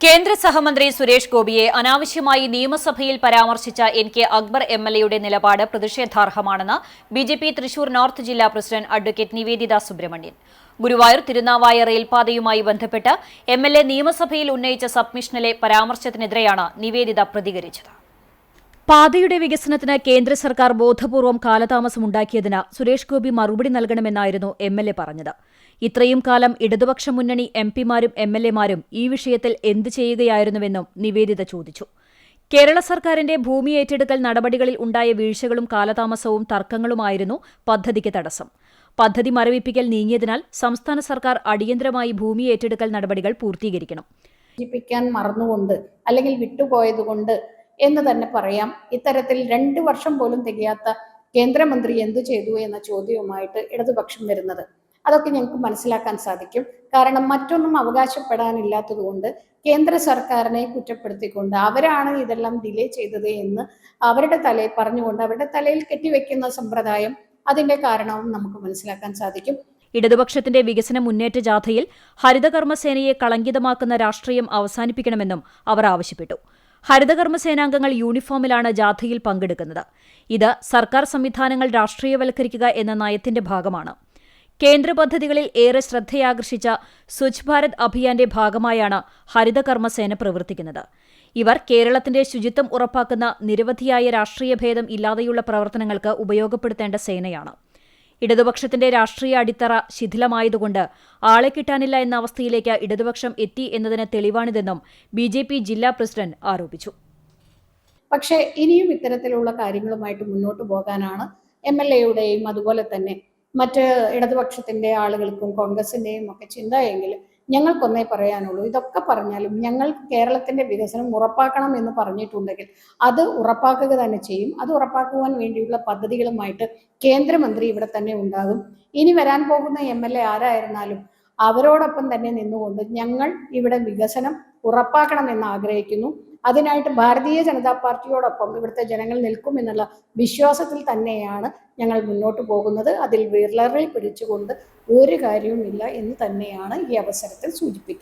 കേന്ദ്ര സഹമന്ത്രി സുരേഷ് ഗോപിയെ അനാവശ്യമായി നിയമസഭയിൽ പരാമർശിച്ച NK അക്ബർ MLAയുടെ നിലപാട് പ്രതിഷേധാർഹമാണെന്ന് BJP തൃശൂർ നോർത്ത് ജില്ലാ പ്രസിഡന്റ് അഡ്വക്കേറ്റ് നിവേദിത സുബ്രഹ്മണ്യൻ. ഗുരുവായൂർ തിരുനാവായ റെയിൽപാതയുമായി ബന്ധപ്പെട്ട് MLA നിയമസഭയിൽ ഉന്നയിച്ച സബ്മിഷനിലെ പരാമർശത്തിനെതിരെയാണ് നിവേദിത പ്രതികരിച്ചത്. പാതയുടെ വികസനത്തിന് കേന്ദ്ര സർക്കാർ ബോധപൂർവം കാലതാമസമുണ്ടാക്കിയതിന് സുരേഷ് ഗോപി മറുപടി നൽകണമെന്നായിരുന്നു MLA പറഞ്ഞത്. ഇത്രയും കാലം ഇടതുപക്ഷ മുന്നണി MPമാരും MLAമാരും ഈ വിഷയത്തിൽ എന്ത് ചെയ്യുകയായിരുന്നുവെന്നും നിവേദിത ചോദിച്ചു. കേരള സർക്കാരിന്റെ ഭൂമി ഏറ്റെടുക്കൽ നടപടികളിൽ ഉണ്ടായ വീഴ്ചകളും കാലതാമസവും തർക്കങ്ങളുമായിരുന്നു പദ്ധതിക്ക് തടസ്സം. പദ്ധതി മരവിപ്പിക്കൽ നീങ്ങിയതിനാൽ സംസ്ഥാന സർക്കാർ അടിയന്തരമായി ഭൂമി ഏറ്റെടുക്കൽ നടപടികൾ പൂർത്തീകരിക്കണം. മറന്നുകൊണ്ട് അല്ലെങ്കിൽ വിട്ടുപോയതുകൊണ്ട് എന്ന് തന്നെ പറയാം. ഇത്തരത്തിൽ 2 വർഷം പോലും തികയാത്ത കേന്ദ്രമന്ത്രി എന്തു ചെയ്തു എന്ന ചോദ്യവുമായിട്ട് ഇടതുപക്ഷം വരുന്നത് അതൊക്കെ ഞങ്ങൾക്ക് മനസ്സിലാക്കാൻ സാധിക്കും. കാരണം മറ്റൊന്നും അവകാശപ്പെടാനില്ലാത്തതുകൊണ്ട് കേന്ദ്ര സർക്കാരിനെ കുറ്റപ്പെടുത്തിക്കൊണ്ട് അവരാണ് ഇതെല്ലാം ഡിലേ ചെയ്തത് എന്ന് അവരുടെ തലയിൽ പറഞ്ഞുകൊണ്ട് അവരുടെ തലയിൽ കെട്ടിവെക്കുന്ന സമ്പ്രദായം, അതിന്റെ കാരണവും നമുക്ക് മനസ്സിലാക്കാൻ സാധിക്കും. ഇടതുപക്ഷത്തിന്റെ വികസന മുന്നേറ്റ ജാഥയിൽ ഹരിതകർമ്മസേനയെ കളങ്കിതമാക്കുന്ന രാഷ്ട്രീയം അവസാനിപ്പിക്കണമെന്നും അവർ ആവശ്യപ്പെട്ടു. ഹരിതകർമ്മസേനാംഗങ്ങൾ യൂണിഫോമിലാണ് ജാഥയിൽ പങ്കെടുക്കുന്നത്. ഇത് സർക്കാർ സംവിധാനങ്ങൾ രാഷ്ട്രീയവൽക്കരിക്കുക എന്ന നയത്തിന്റെ ഭാഗമാണ്. കേന്ദ്ര പദ്ധതികളിൽ ഏറെ ശ്രദ്ധയാകർഷിച്ച സ്വച്ഛ് ഭാരത് അഭിയാന്റെ ഭാഗമായാണ് ഹരിതകർമ്മസേന പ്രവർത്തിക്കുന്നത്. ഇവർ കേരളത്തിന്റെ ശുചിത്വം ഉറപ്പാക്കുന്ന നിരവധിയായ രാഷ്ട്രീയ ഭേദം ഇല്ലാതെയുള്ള പ്രവർത്തനങ്ങൾക്ക് ഉപയോഗപ്പെടുത്തേണ്ട സേനയാണ്. ഇടതുപക്ഷത്തിന്റെ രാഷ്ട്രീയ അടിത്തറ ശിഥിലമായതുകൊണ്ട് ആളെ കിട്ടാനില്ല എന്ന അവസ്ഥയിലേക്ക് ഇടതുപക്ഷം എത്തി എന്നതിന് തെളിവാണിതെന്നും BJP ജില്ലാ പ്രസിഡന്റ് ആരോപിച്ചു. പക്ഷേ ഇനിയും ഇത്തരത്തിലുള്ള കാര്യങ്ങളുമായിട്ട് മുന്നോട്ട് പോകാനാണ് MLAയുടെയും അതുപോലെ തന്നെ മറ്റ് ഇടതുപക്ഷത്തിന്റെ ആളുകൾക്കും കോൺഗ്രസിന്റെയും ഒക്കെ ചിന്തയെങ്കിൽ ഞങ്ങൾക്കൊന്നേ പറയാനുള്ളൂ. ഇതൊക്കെ പറഞ്ഞാലും ഞങ്ങൾ കേരളത്തിന്റെ വികസനം ഉറപ്പാക്കണം എന്ന് പറഞ്ഞിട്ടുണ്ടെങ്കിൽ അത് ഉറപ്പാക്കുക തന്നെ ചെയ്യും. അത് ഉറപ്പാക്കുവാൻ വേണ്ടിയുള്ള പദ്ധതികളുമായിട്ട് കേന്ദ്രമന്ത്രി ഇവിടെ തന്നെ ഉണ്ടാകും. ഇനി വരാൻ പോകുന്ന MLA ആരായിരുന്നാലും അവരോടൊപ്പം തന്നെ നിന്നുകൊണ്ട് ഞങ്ങൾ ഇവിടെ വികസനം ഉറപ്പാക്കണമെന്ന് ആഗ്രഹിക്കുന്നു. അതിനായിട്ട് ഭാരതീയ ജനതാ പാർട്ടിയോടൊപ്പം ഇവിടുത്തെ ജനങ്ങൾ നിൽക്കുമെന്നുള്ള വിശ്വാസത്തിൽ തന്നെയാണ് ഞങ്ങൾ മുന്നോട്ട് പോകുന്നത്. അതിൽ വിരലറിൽ പിടിച്ചുകൊണ്ട് ഒരു കാര്യവുമില്ല എന്ന് തന്നെയാണ് ഈ അവസരത്തിൽ സൂചിപ്പിക്കാൻ